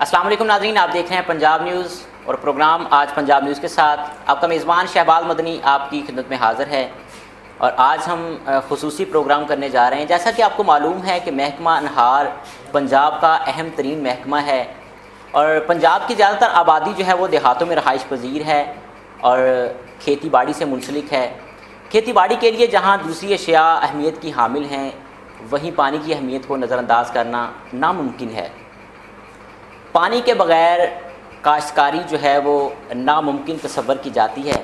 अस्सलाम वालेकुम नाज़रीन, आप देख रहे हैं पंजाब न्यूज़ और प्रोग्राम आज पंजाब न्यूज़ के साथ आपका मेज़बान शहबाज मदनी आपकी खिदमत में हाज़िर है। और आज हम खुसूसी प्रोग्राम करने जा रहे हैं। जैसा कि आपको मालूम है कि महकमा अनहार पंजाब का अहम तरीन महकमा है और पंजाब की ज़्यादातर आबादी जो है वो देहातों में रहाइश पजीर है और खेती बाड़ी से मुंसलिक है। खेती बाड़ी के लिए जहाँ दूसरी अशिया अहमियत की हामिल हैं, वहीं पानी की अहमियत को नज़रअंदाज करना नामुमकिन है। पानी के बग़ैर काश्तकारी जो है वो नामुमकिन तसव्वुर की जाती है।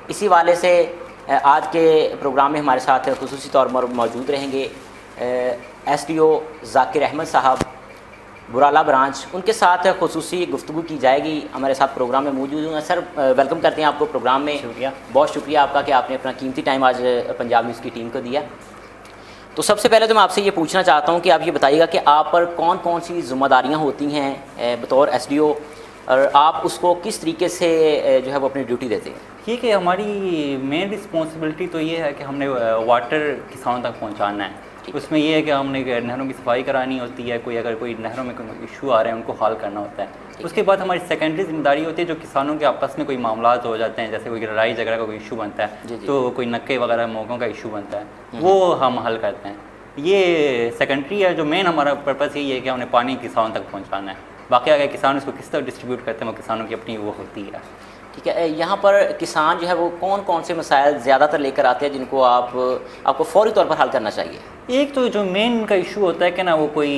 इसी वाले से आज के प्रोग्राम में हमारे साथ खुसूसी तौर पर मौजूद रहेंगे SDO ज़ाकिर अहमद साहब बुराला ब्रांच, उनके साथ खुसूसी गुफ्तगू की जाएगी। हमारे साथ प्रोग्राम में मौजूद हैं। सर, वेलकम करते हैं आपको प्रोग्राम में। शुक्रिया, बहुत शुक्रिया आपका कि आपने अपना कीमती टाइम आज पंजाब न्यूज़ की टीम को दिया। तो सबसे पहले तो मैं आपसे ये पूछना चाहता हूँ कि आप ये बताइएगा कि आप पर कौन कौन सी ज़िम्मेदारियाँ होती हैं बतौर SDO और आप उसको किस तरीके से जो है वो अपनी ड्यूटी देते हैं। ठीक है। हमारी मेन रिस्पॉन्सिबिलिटी तो ये है कि हमने वाटर किसानों तक पहुंचाना है। उसमें ये है कि हमने नहरों की सफाई करानी होती है, अगर कोई नहरों में कोई इशू आ रहे हैं उनको हल करना होता है। उसके बाद हमारी सेकेंडरी जिम्मेदारी होती है जो किसानों के आपस में कोई मामला हो जाते हैं, जैसे कोई लड़ाई झगड़ा का कोई इशू बनता है तो कोई नक्के वगैरह मौक़ों का इशू बनता है, वो हम हल करते हैं। ये सेकेंडरी है। जो मेन हमारा पर्पस यही है कि हमने पानी किसानों तक पहुँचाना है। बाकी अगर किसान उसको किस तरह डिस्ट्रीब्यूट करते हैं वो किसानों की अपनी वो होती है। ठीक है। यहाँ पर किसान जो है वो कौन कौन से मसाइल ज़्यादातर लेकर आते हैं जिनको आपको फौरी तौर पर हल करना चाहिए। एक तो जो मेन उनका इशू होता है कि ना वो कोई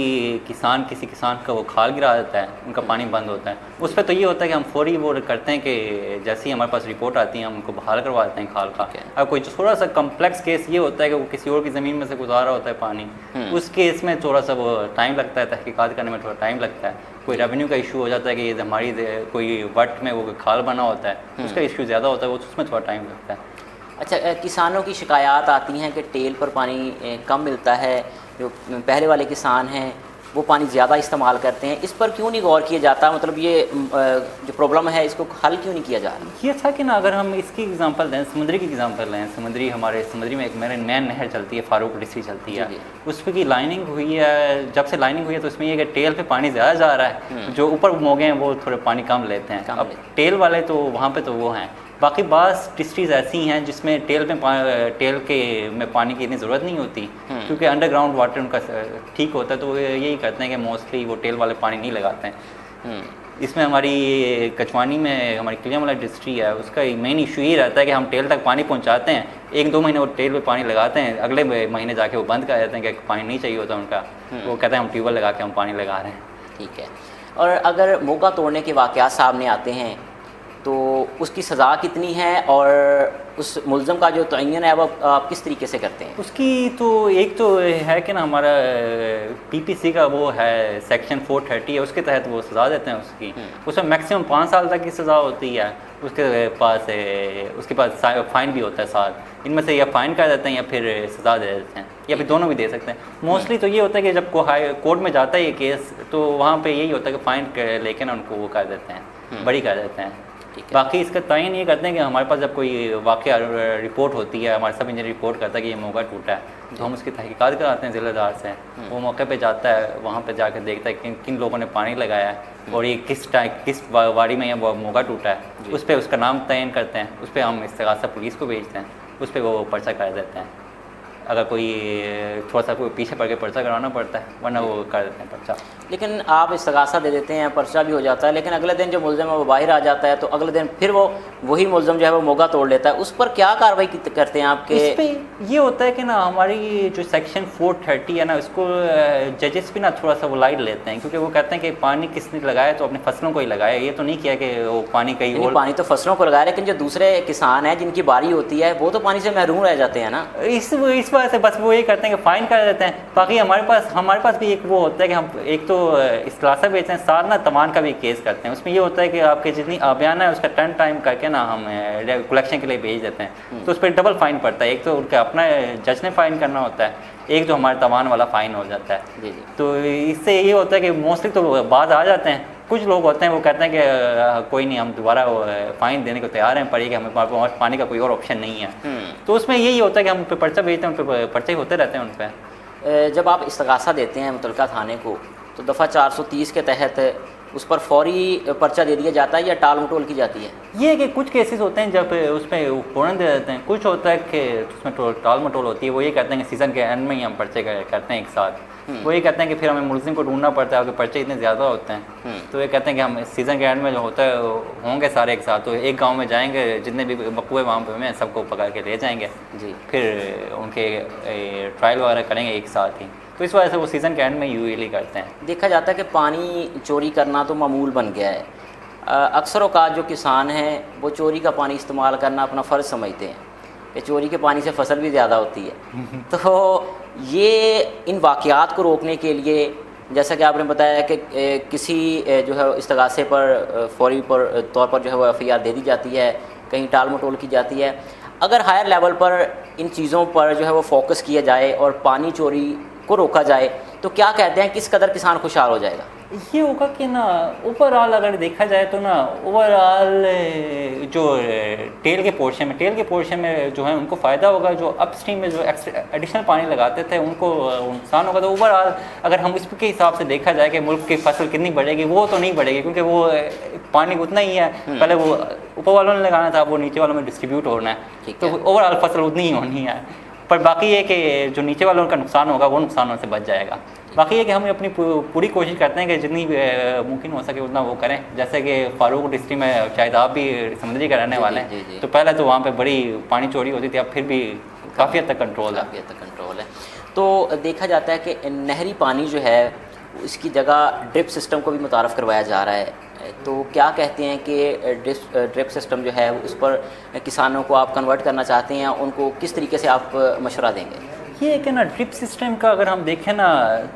किसी किसान का वो खाल गिरा देता है, उनका पानी बंद होता है। उस पर तो ये होता है कि हम फौरी वो करते हैं कि जैसे ही हमारे पास रिपोर्ट आती है हम उनको बहाल करवा देते हैं खाल का। अब कोई थोड़ा सा कम्प्लेक्स केस ये होता है कि वो किसी और की ज़मीन में से गुजारा होता है पानी, उस केस में थोड़ा सा वो टाइम लगता है, तहकीकात करने में थोड़ा टाइम लगता है। कोई रेवेन्यू का इशू हो जाता है कि ये हमारी कोई वट में वो खाल बना होता है, उसका इशू ज़्यादा होता है, वो उसमें थोड़ा टाइम लगता है। अच्छा, किसानों की शिकायत आती हैं कि टेल पर पानी कम मिलता है, जो पहले वाले किसान हैं वो पानी ज़्यादा इस्तेमाल करते हैं, इस पर क्यों नहीं गौर किया जाता? मतलब ये जो प्रॉब्लम है इसको हल क्यों नहीं किया जा रहा? ये था कि ना अगर हम इसकी एग्जांपल दें, समुद्री की एग्जांपल लें, हमारे समुद्री में एक मेरे नैन नहर चलती है, फारूक डिस्ट्री चलती है, उस पर की लाइनिंग हुई है। जब से लाइनिंग हुई है तो उसमें ये कि टेल पे पानी ज़्यादा जा रहा है, जो ऊपर मोगे हैं वो थोड़े पानी कम लेते हैं। अब टेल वाले तो वहाँ पर तो वो हैं। बाकी बास डिस्ट्रीज़ ऐसी हैं जिसमें टेल में पानी की इतनी ज़रूरत नहीं होती, क्योंकि अंडरग्राउंड वाटर उनका ठीक होता है, तो वो यही करते हैं कि मोस्टली वो टेल वाले पानी नहीं लगाते हैं। इसमें हमारी कचवानी में हमारी किलियामला डिस्ट्री है, उसका मेन इशू ये रहता है कि हम टेल तक पानी पहुंचाते हैं, 1-2 महीने वो टेल पे पानी लगाते हैं, अगले महीने जाके वो बंद कर देते हैं कि पानी नहीं चाहिए होता उनका, वो कहते हैं हम ट्यूबवेल लगा के हम पानी लगा रहे हैं। ठीक है। और अगर मोगा तोड़ने के वाक़यात सामने आते हैं तो उसकी सज़ा कितनी है और उस मुल्ज़म का जो तयन है वो आप किस तरीके से करते हैं? उसकी तो एक तो है कि ना हमारा PPC का वो है सेक्शन 430 है, उसके तहत वो सज़ा देते हैं उसकी। उसमें मैक्सिमम 5 साल तक की सज़ा होती है। उसके पास फ़ाइन भी होता है साथ। इनमें से या फ़ाइन कर देते हैं या फिर सज़ा दे देते हैं, या फिर दोनों भी दे सकते हैं। मोस्टली तो ये होता है कि जब कोर्ट में जाता है ये केस तो वहाँ पर यही होता है कि फ़ाइन लेके ना उनको वो कर देते हैं, बरी कर देते हैं। बाकी इसका तयन ये करते हैं कि हमारे पास जब कोई वाक़या रिपोर्ट होती है, हमारे सब इंजीनियर रिपोर्ट करता है कि ये मोगा टूटा है, तो हम उसकी तहकीकात कराते हैं ज़िलेदार से। वो मौके पे जाता है, वहाँ पे जाकर देखता है कि किन लोगों ने पानी लगाया है और ये किस वाड़ी में ये मोगा टूटा है, उस पर उसका नाम तयन करते हैं। उस पर हम इस्तिगासा पुलिस को भेजते हैं, उस पर वो पर्चा कर देते हैं। अगर कोई थोड़ा सा कोई पीछे पड़ के पर्चा करवाना पड़ता है, वरना वो कर देते हैं पर्चा। लेकिन आप इस्तगासा दे देते हैं, पर्चा भी हो जाता है, लेकिन अगले दिन जो मुल्ज़िम है वो बाहर आ जाता है, तो अगले दिन फिर वही मुल्ज़िम जो है वो मोगा तोड़ लेता है, उस पर क्या कार्रवाई करते हैं आपके? इस पर ये होता है कि ना हमारी जो सेक्शन 430 है ना, उसको जजेस भी ना थोड़ा सा वो लाइट लेते हैं, क्योंकि वो कहते हैं कि पानी किसने लगाया तो अपने फसलों को ही लगाया, ये तो नहीं किया कि वो पानी कहीं और। पानी तो फसलों को लगाया, लेकिन जो दूसरे किसान हैं जिनकी बारी होती है वो तो पानी से महरूम रह जाते हैं ना। इस वजह से बस वो ये करते हैं कि फ़ाइन कर देते हैं। बाकी हमारे पास भी एक वो होता है कि हम एक तो इस्तिगासा भेजते हैं, साथ ना तमान का भी केस करते हैं। उसमें ये होता है कि आपके जितनी बयान है उसका 10 टाइम करके ना हम कलेक्शन के लिए भेज देते हैं, तो उस पर डबल फ़ाइन पड़ता है। एक तो उनका अपना जज ने फ़ाइन करना होता है, एक जो हमारे तमान वाला फ़ाइन हो जाता है। तो इससे ये होता है कि मोस्टली तो बाद आ जाते हैं। कुछ लोग होते हैं वो कहते हैं कि कोई नहीं, हम दोबारा फ़ाइन देने को तैयार हैं, पर ये कि हमें पानी का कोई और ऑप्शन नहीं है। तो उसमें यही होता है कि हम उन पर पर्चा भेजते हैं, उन पर पर्चे होते रहते हैं उन पर। जब आप इस्तगासा देते हैं मुतल्लिका थाने को, तो दफ़ा 430 के तहत उस पर फौरी पर्चा दे दिया जाता है या टाल मटोल की जाती है? ये है कि कुछ केसेस होते हैं जब उसमें फ़ौरन दे देते हैं, कुछ होता है कि उसमें टाल मटोल होती है। वो ये कहते हैं कि सीज़न के एंड में ही हम पर्चे करते हैं एक साथ। वो ये कहते हैं कि फिर हमें मुलजिम को ढूंढना पड़ता है, क्योंकि पर्चे इतने ज़्यादा होते हैं। तो ये कहते हैं कि हम सीज़न के एंड में जो होता है होंगे सारे एक साथ, तो एक गांव में जाएंगे, जितने भी बकुए वहाँ पे हैं सबको पकड़ के ले जाएंगे जी। फिर उनके ट्रायल वगैरह करेंगे एक साथ ही। तो इस वजह से वो सीज़न के एंड में यूजुअली करते हैं। देखा जाता है कि पानी चोरी करना तो मामूल बन गया है। अक्सर औकात जो किसान हैं वो चोरी का पानी इस्तेमाल करना अपना फ़र्ज़ समझते हैं कि चोरी के पानी से फसल भी ज़्यादा होती है। तो ये इन वाक़यात को रोकने के लिए, जैसा कि आपने बताया कि किसी जो है इस्तगासे पर फौरी तौर पर जो है वो FIR दे दी जाती है, कहीं टाल मटोल की जाती है। अगर हायर लेवल पर इन चीज़ों पर जो है वो फोकस किया जाए और पानी चोरी को रोका जाए तो क्या कहते हैं किस कदर किसान खुशहाल हो जाएगा? ये होगा कि ना ओवरऑल अगर देखा जाए तो ना ओवरऑल जो टेल के पोर्शन में जो है उनको फ़ायदा होगा। जो अपस्ट्रीम में जो एडिशनल पानी लगाते थे उनको नुकसान होगा। तो ओवरऑल अगर हम इसके हिसाब से देखा जाए कि मुल्क की फसल कितनी बढ़ेगी, वो तो नहीं बढ़ेगी, क्योंकि वो पानी उतना ही है। पहले वो ऊपर वालों ने लगाना था, वो नीचे वालों में डिस्ट्रीब्यूट होना है, तो ओवरऑल फसल उतनी ही होनी है। पर बाकी ये कि जो नीचे वालों का नुकसान होगा वो नुकसानों से बच जाएगा। बाकी ये कि हम अपनी पूरी कोशिश करते हैं कि जितनी मुमकिन हो सके उतना वो करें। जैसे कि फारूक डिस्ट्रिक्ट में शायद आप भी समंदरी का रहने वाले हैं, तो पहले तो वहाँ पे बड़ी पानी चोरी होती थी, अब फिर भी काफ़ी हद तक कंट्रोल है। तो देखा जाता है कि नहरी पानी जो है इसकी जगह ड्रिप सिस्टम को भी मुतारफ़ करवाया जा रहा है। तो क्या कहते हैं कि ड्रिप सिस्टम जो है उस पर किसानों को आप कन्वर्ट करना चाहते हैं, उनको किस तरीके से आप मशवरा देंगे? ये है कि ना ड्रिप सिस्टम का अगर हम देखें ना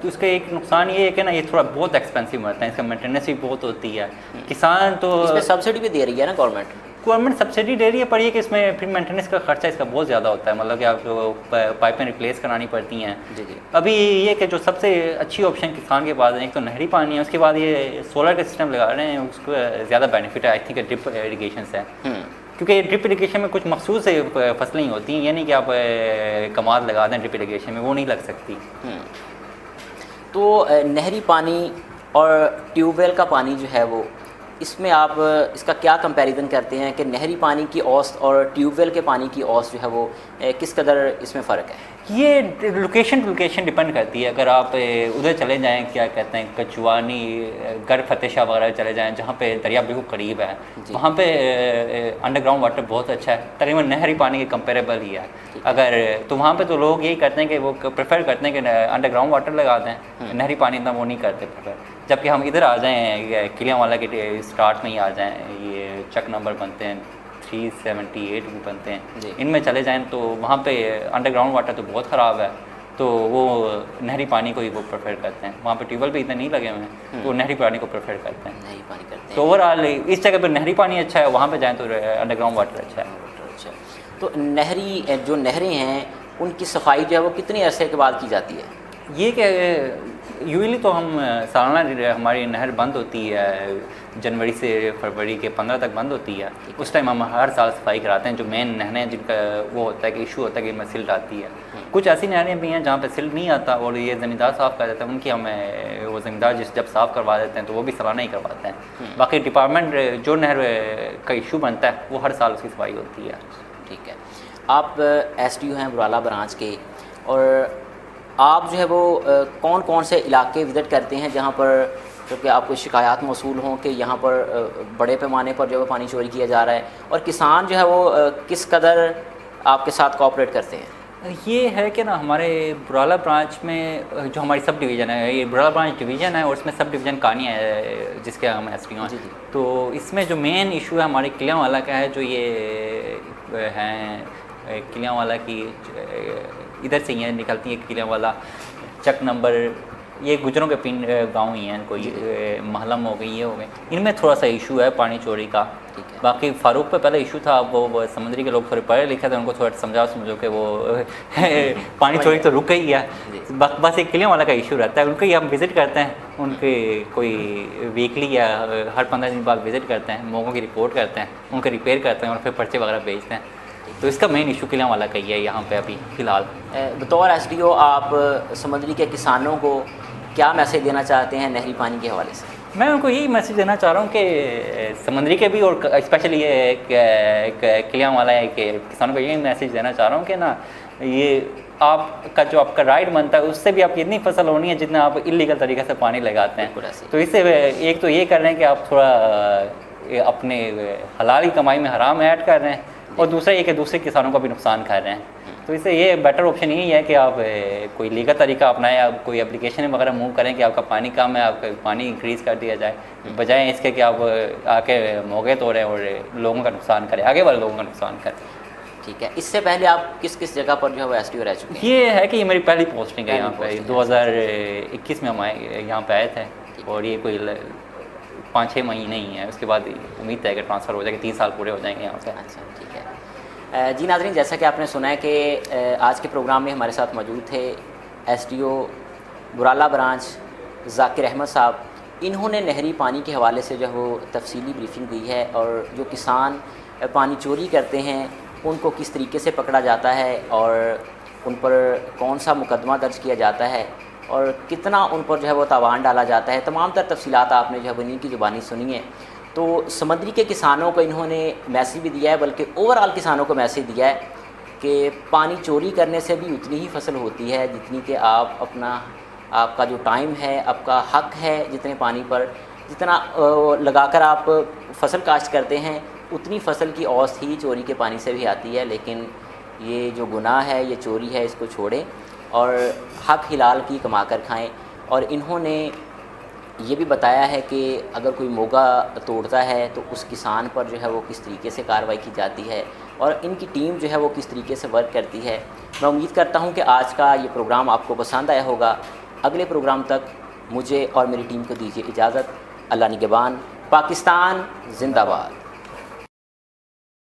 तो इसका एक नुकसान ये है कि ना ये थोड़ा बहुत एक्सपेंसिव पड़ता है, इसका मेंटेनेंस भी बहुत होती है। किसान तो इसमें सब्सिडी भी दे रही है ना गवर्नमेंट सब्सिडी दे रही है, पर ये कि इसमें फिर मेंटेनेंस का खर्चा इसका बहुत ज़्यादा होता है। मतलब कि आपको पाइपें रिप्लेस करानी पड़ती हैं। जी। अभी ये कि जो सबसे अच्छी ऑप्शन किसान के पास है, एक तो नहरी पानी है, उसके बाद ये सोलर का सिस्टम लगा रहे हैं, उसको ज़्यादा बेनिफिट है आई थिंक ड्रिप इरीगेशन से। क्योंकि ड्रिप इरीगेशन में कुछ मखसूस फसलें ही होती हैं, यानी कि आप कमाद लगा दें ड्रिप इरीगेशन में, वो नहीं लग सकती। तो नहरी पानी और ट्यूबवेल का पानी जो है वो, इसमें आप इसका क्या कंपैरिजन करते हैं कि नहरी पानी की औसत और ट्यूबवेल के पानी की औसत जो है वो किस कदर इसमें फ़र्क है? ये लोकेशन टू लोकेशन डिपेंड करती है। अगर आप उधर चले जाएं, क्या कहते हैं, कचुआनी, गर फतेह शाह वगैरह चले जाएं, जहाँ पे दरिया बिल्कुल करीब है, वहाँ पे अंडरग्राउंड वाटर बहुत अच्छा है, तकरीबन नहरी पानी के कंपेरेबल ही है। अगर तो वहाँ पे तो लोग यही करते हैं कि वो प्रेफर करते हैं कि अंडरग्राउंड वाटर लगा दें, नहरी पानी इतना वो नहीं करते प्रेफर। जबकि हम इधर आ जाएँ किलियांवाला के स्टार्ट में ही आ जाएँ, ये चक नंबर बनते हैं 378 भी बनते हैं, इनमें चले जाएं तो वहाँ पे अंडरग्राउंड वाटर तो बहुत ख़राब है, तो वो नहरी पानी को ही वो प्रेफर करते हैं। वहाँ पे ट्यूबवेल भी इतने नहीं लगे हुए हैं, तो नहरी पानी को प्रेफर करते हैं। नहरी पानी करते हैं। तो ओवरऑल इस जगह पर नहरी पानी अच्छा है, वहाँ पे जाएँ तो अंडरग्राउंड वाटर अच्छा है। तो नहरी जो नहरें हैं उनकी सफाई जो है वो कितने अरसे के बाद की जाती है? ये कि यूजली तो हम सालाना हमारी नहर बंद होती है, जनवरी से फरवरी के 15 तक बंद होती है। उस टाइम हम हर साल सफाई कराते हैं। जो मेन नहरें हैं जिनका वो होता है कि इशू होता है कि इनमें सिल्ट आती है। कुछ ऐसी नहरें भी हैं जहाँ पे सिल्ट नहीं आता और ये ज़मींदार साफ़ कर देते हैं, उनकी हमें वो ज़मींदार जब साफ़ करवा देते हैं तो वो भी सालाना ही करवाते हैं। बाकी डिपार्टमेंट जो नहर का इशू बनता है वो हर साल उसकी सफाई होती है। ठीक है। आप SDO हैं बुराला ब्रांच के, और आप जो है वो कौन कौन से इलाके विज़िट करते हैं जहाँ पर क्योंकि आपको शिकायत मौसूल हों कि यहाँ पर बड़े पैमाने पर जो है पानी चोरी किया जा रहा है, और किसान जो है वो किस कदर आपके साथ कोऑपरेट करते हैं? ये है कि ना हमारे बुराला ब्रांच में जो हमारी सब डिवीज़न है, ये बुराला ब्रांच डिवीज़न है और इसमें सब डिवीज़न कानिया है जिसके हम SDO हैं। तो इसमें जो मेन इशू है हमारे किलियांवाला का है, जो ये हैं किलियांवाला की इधर से ये निकलती है किलियांवाला चक नंबर, ये गुजरों के पिन गांव ही हैं, कोई महलम हो गई, ये हो गए, इनमें थोड़ा सा इशू है पानी चोरी का। बाकी फारूक पे पहले इशू था, वो समंदरी के लोग थोड़े पढ़े लिखे थे, उनको थोड़ा समझो कि वो पानी चोरी तो रुक गई है। बस एक किलियांवाला का इशू रहता है, उनको ही हम विज़िट करते हैं, उनके कोई वीकली या हर 15 दिन बाद विज़िट करते हैं, मौक़ों की रिपोर्ट करते हैं, उनके रिपेयर करते हैं और फिर पर्चे वगैरह भेजते हैं। तो इसका मेन इशू किलियांवाला का ही है यहाँ पे अभी फ़िलहाल। बतौर SDO आप समंदरी के किसानों को क्या मैसेज देना चाहते हैं नहरी पानी के हवाले से? मैं उनको यही मैसेज देना चाह रहा हूँ कि समुद्री के भी और स्पेशली ये किलियाँ वाला है कि किसानों को यही मैसेज देना चाह रहा हूँ कि ना ये आपका जो आपका राइट बनता है उससे भी आपकी इतनी फसल होनी है जितना आप इलीगल तरीके से पानी लगाते हैं। तो इससे एक तो ये कर रहे हैं कि आप थोड़ा अपने हलाल की कमाई में हराम ऐड कर रहे हैं, और दूसरा ये कि दूसरे किसानों का भी नुकसान कर रहे हैं। तो इससे ये बेटर ऑप्शन यही है कि आप कोई लीगल तरीका अपनाएं, आप कोई एप्लीकेशन वगैरह मूव करें कि आपका पानी कम है, आपका पानी इंक्रीज़ कर दिया जाए, बजाय इसके कि आप आके मौके तोड़ें और लोगों का नुकसान करें, आगे वाले लोगों का नुकसान करें। ठीक है, इससे पहले आप किस किस जगह पर जो है वो एसडीओ रह चुके हैं? ये है कि ये मेरी पहली पोस्टिंग है यहाँ पे, 2021 में हम यहाँ पे आए थे, और ये कोई 5-6 महीने ही है, उसके बाद उम्मीद है कि ट्रांसफ़र हो जाएगा, 3 साल पूरे हो जाएंगे यहाँ पे। अच्छा, ठीक है जी। नाज़रीन, जैसा कि आपने सुना है कि आज के प्रोग्राम में हमारे साथ मौजूद थे एसडीओ बुराला ब्रांच ज़ाकिर अहमद साहब। इन्होंने नहरी पानी के हवाले से जो है वो तफसीली ब्रीफिंग दी है, और जो किसान पानी चोरी करते हैं उनको किस तरीके से पकड़ा जाता है और उन पर कौन सा मुकदमा दर्ज किया जाता है और कितना उन पर जो है वो तावान डाला जाता है, तमाम तर तफसीलात आपने जो है इन्हीं की ज़ुबानी सुनी है। तो समुद्री के किसानों को इन्होंने मैसेज भी दिया है, बल्कि ओवरऑल किसानों को मैसेज दिया है कि पानी चोरी करने से भी उतनी ही फसल होती है जितनी कि आपका जो टाइम है, आपका हक है, जितने पानी पर जितना लगाकर आप फसल काश्त करते हैं उतनी फसल की औसत ही चोरी के पानी से भी आती है। लेकिन ये जो गुनाह है, ये चोरी है, इसको छोड़ें और हक हिलाल की कमा कर खाएँ। और इन्होंने ये भी बताया है कि अगर कोई मोगा तोड़ता है तो उस किसान पर जो है वो किस तरीके से कार्रवाई की जाती है और इनकी टीम जो है वो किस तरीके से वर्क करती है। मैं उम्मीद करता हूँ कि आज का ये प्रोग्राम आपको पसंद आया होगा। अगले प्रोग्राम तक मुझे और मेरी टीम को दीजिए इजाज़त। अल्लाह निगहबान। पाकिस्तान जिंदाबाद।